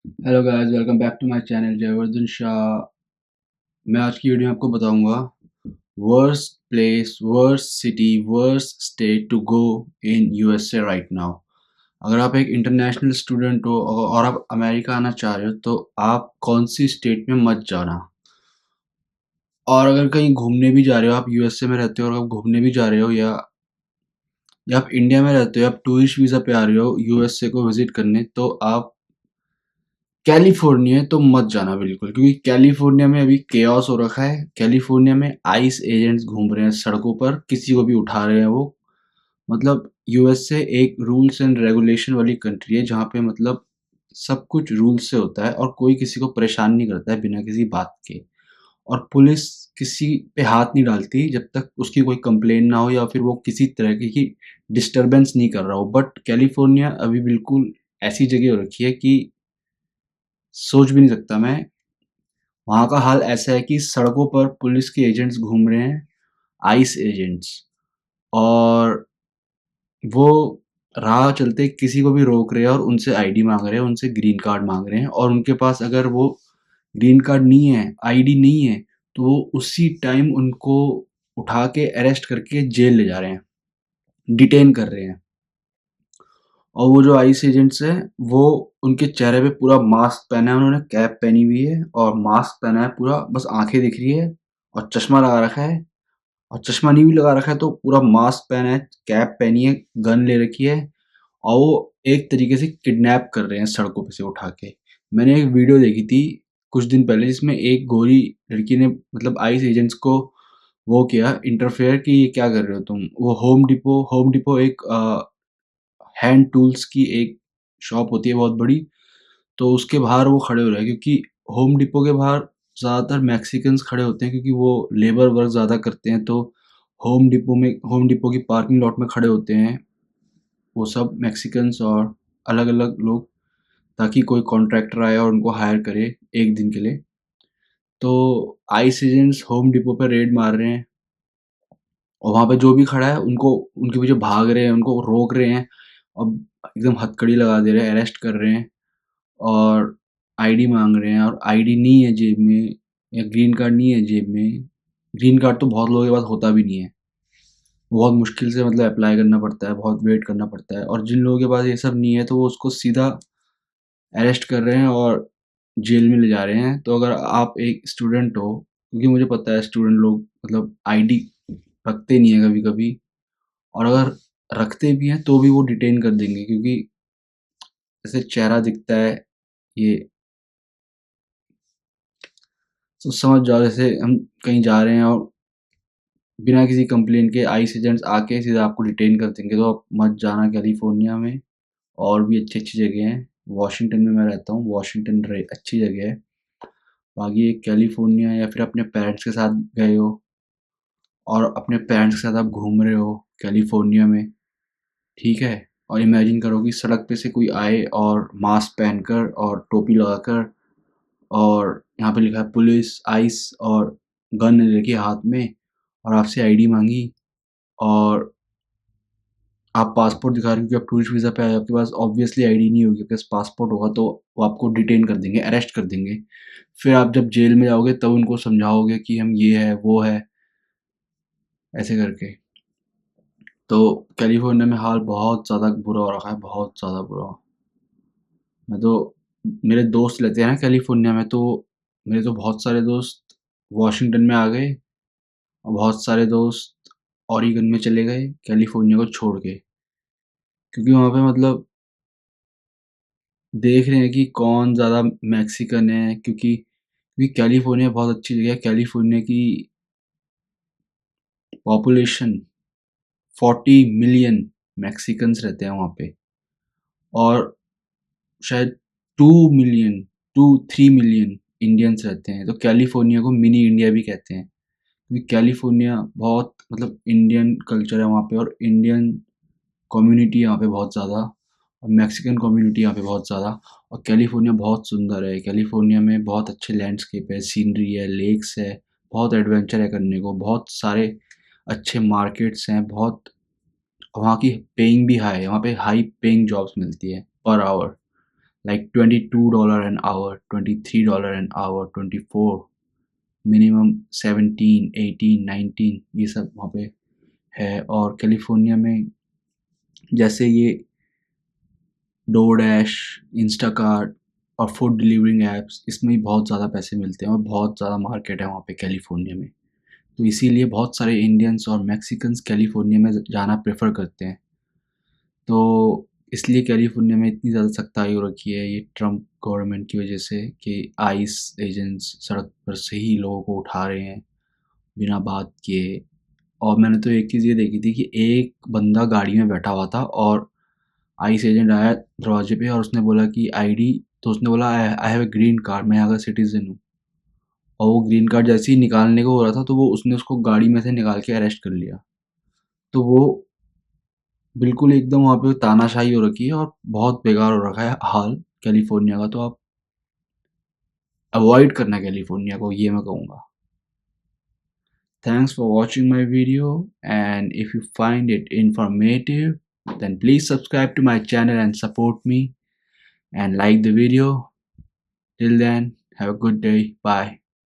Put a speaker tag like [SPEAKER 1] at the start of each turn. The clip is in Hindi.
[SPEAKER 1] Hello guys, welcome back to my channel Jayvardhan Shah. मैं आज की वीडियो में आपको बताऊंगा worst place, worst city, worst state to go in USA right now. अगर आप एक इंटरनेशनल स्टूडेंट हो और आप अमेरिका आना चाह रहे हो तो आप कौन सी स्टेट में मत जाना। और अगर कहीं घूमने भी जा रहे हो, आप यूएसए में रहते हो और आप घूमने भी जा रहे हो, या आप इंडिया में रहते हो, आप टूरिस्ट वीज़ा पे आ रहे हो यूएसए को विजिट करने, तो आप कैलिफोर्निया तो मत जाना बिल्कुल, क्योंकि कैलिफोर्निया में अभी केओस हो रखा है। कैलिफोर्निया में आइस एजेंट्स घूम रहे हैं सड़कों पर, किसी को भी उठा रहे हैं वो। मतलब यूएसए एक रूल्स एंड रेगुलेशन वाली कंट्री है, जहाँ पे मतलब सब कुछ रूल्स से होता है और कोई किसी को परेशान नहीं करता है बिना किसी बात के। और पुलिस किसी पे हाथ नहीं डालती जब तक उसकी कोई कंप्लेन ना हो या फिर वो किसी तरह की डिस्टरबेंस नहीं कर रहा हो। बट कैलिफोर्निया अभी बिल्कुल ऐसी जगह हो रखी है कि सोच भी नहीं सकता मैं। वहाँ का हाल ऐसा है कि सड़कों पर पुलिस के एजेंट्स घूम रहे हैं, आइस एजेंट्स। और वो राह चलते किसी को भी रोक रहे हैं और उनसे आईडी मांग रहे हैं, उनसे ग्रीन कार्ड मांग रहे हैं। और उनके पास अगर वो ग्रीन कार्ड नहीं है, आईडी नहीं है, तो वो उसी टाइम उनको उठा के अरेस्ट करके जेल ले जा रहे हैं, डिटेन कर रहे हैं। और वो जो आइस एजेंट्स हैं, वो उनके चेहरे पे पूरा मास्क पहना है, उन्होंने कैप पहनी हुई है और मास्क पहना है पूरा, बस आंखें दिख रही है। और चश्मा लगा रखा है। और चश्मा नहीं भी लगा रखा है तो पूरा मास्क पहना है, कैप पहनी है, गन ले रखी है। और वो एक तरीके से किडनैप कर रहे हैं सड़कों पे से उठा के। मैंने एक वीडियो देखी थी कुछ दिन पहले, जिसमें एक गोरी लड़की ने मतलब आइस एजेंट्स को वो किया, इंटरफेयर कि ये क्या कर रहे हो तुम। वो होम डिपो एक हैंड टूल्स की एक शॉप होती है बहुत बड़ी, तो उसके बाहर वो खड़े हो रहे हैं, क्योंकि होम डिपो के बाहर ज़्यादातर मैक्सिकन्स खड़े होते हैं, क्योंकि वो लेबर वर्क ज़्यादा करते हैं। तो होम डिपो की पार्किंग लॉट में खड़े होते हैं वो सब मैक्सिकन्स और अलग-अलग लोग, ताकि कोई कॉन्ट्रैक्टर आए और उनको हायर करे 1 दिन के लिए। तो आइस एजेंट्स होम डिपो पे रेड मार रहे हैं और वहाँ पे जो भी खड़ा है उनको उनके पीछे भाग रहे हैं, उनको रोक रहे हैं और एकदम हथकड़ी लगा दे रहे हैं, अरेस्ट कर रहे हैं। और आईडी माँग रहे हैं, और आईडी नहीं है जेब में या ग्रीन कार्ड नहीं है जेब में। ग्रीन कार्ड तो बहुत लोगों के पास होता भी नहीं है। बहुत मुश्किल से मतलब अप्लाई करना पड़ता है, बहुत वेट करना पड़ता है। और जिन लोगों के पास ये सब नहीं है तो वो उसको सीधा अरेस्ट कर रहे हैं और जेल में ले जा रहे हैं। तो अगर आप एक स्टूडेंट हो, क्योंकि मुझे पता है स्टूडेंट लोग मतलब आईडी रखते नहीं है कभी-कभी, और अगर रखते भी हैं तो भी वो डिटेन कर देंगे, क्योंकि जैसे चेहरा दिखता है ये, तो समझ जाओ जैसे हम कहीं जा रहे हैं और बिना किसी कंप्लेन के आइस एजेंट्स आके सीधा आपको डिटेन कर देंगे। तो आप मत जाना कैलिफोर्निया में। और भी अच्छी-अच्छी जगह हैं। वॉशिंगटन में मैं रहता हूँ, वॉशिंगटन रे अच्छी जगह है। बाकी एक कैलिफोर्निया, या फिर अपने पेरेंट्स के साथ गए हो और अपने पेरेंट्स के साथ आप घूम रहे हो कैलिफोर्निया में, ठीक है? और इमेजिन करो कि सड़क पे से कोई आए और मास्क पहनकर और टोपी लगाकर, और यहाँ पे लिखा है पुलिस, आइस, और गन रखी है हाथ में, और आपसे आईडी माँगी। और आप पासपोर्ट दिखा रहे हो, क्योंकि आप टूरिस्ट वीज़ा पे आए हो, आपके पास ऑब्वियसली आईडी नहीं होगी, आपके पास पासपोर्ट होगा, तो वो आपको डिटेन कर देंगे, अरेस्ट कर देंगे। फिर आप जब जेल में जाओगे तब उनको समझाओगे कि हम ये है, वो है, ऐसे करके। तो कैलिफ़ोर्निया में हाल बहुत ज़्यादा बुरा हो रखा है, बहुत ज़्यादा बुरा। मैं तो मेरे दोस्त रहते हैं ना कैलिफ़ोर्निया में, तो मेरे तो बहुत सारे दोस्त वॉशिंगटन में आ गए और बहुत सारे दोस्त ओरेगन में चले गए कैलिफ़ोर्निया को छोड़ के। क्योंकि वहाँ पे मतलब देख रहे हैं कि कौन ज़्यादा मैक्सिकन है, क्योंकि कैलिफ़ोर्निया बहुत अच्छी जगह है। कैलिफ़ोर्निया की पॉपुलेशन 40 मिलियन मैक्सिकन्स रहते हैं वहाँ पे, और शायद 2 मिलियन 2-3 मिलियन इंडियंस रहते हैं। तो कैलिफ़ोर्निया को मिनी इंडिया भी कहते हैं, क्योंकि कैलिफ़ोर्निया बहुत मतलब इंडियन कल्चर है वहाँ पे, और इंडियन कम्युनिटी यहाँ पे बहुत ज़्यादा, और मैक्सिकन कम्युनिटी यहाँ पे बहुत ज़्यादा। और कैलिफ़ोर्निया बहुत सुंदर है। कैलिफ़ोर्निया में बहुत अच्छे लैंडस्केप है, सीनरी है, लेक्स है, बहुत एडवेंचर है करने को, बहुत सारे अच्छे मार्केट्स हैं, बहुत। वहाँ की पेइंग भी हाई है, वहाँ पे हाई पेइंग जॉब्स मिलती है per hour. like $22 an hour, $23 an hour, 24, minimum 17, 18, 19, ये सब वहाँ पे है। और कैलिफोर्निया में जैसे ये डोरडैश, इंस्टाकार्ट और फूड डिलीवरिंग ऐप्स, इसमें भी बहुत ज़्यादा पैसे मिलते हैं और बहुत ज़्यादा मार्केट है वहाँ पे कैलिफोर्निया में। तो इसीलिए बहुत सारे इंडियंस और मैक्सिकन्स कैलिफोर्निया में जाना प्रेफर करते हैं। तो इसलिए कैलिफोर्निया में इतनी ज़्यादा सख्ताई हो रखी है ये ट्रम्प गवर्नमेंट की वजह से कि आइस एजेंट्स सड़क पर से ही लोगों को उठा रहे हैं बिना बात किए। और मैंने तो एक चीज़ ये देखी थी कि एक बंदा गाड़ी में बैठा हुआ था और आइस एजेंट आया दरवाजे पे और उसने बोला कि आईडी, तो उसने बोला I have a green card, मैं यहाँ का सिटीजन हूँ। और वो ग्रीन कार्ड जैसे ही निकालने को हो रहा था तो वो उसने उसको गाड़ी में से निकाल के अरेस्ट कर लिया। तो वो बिल्कुल एकदम वहाँ पे तानाशाही हो रखी है और बहुत बेकार हो रखा है हाल कैलिफोर्निया का। तो आप अवॉइड करना कैलिफोर्निया को, ये मैं कहूँगा। Thanks for watching my video, and if you find it informative, then please subscribe to my channel and support me and like the video. Till then, have a good day. Bye.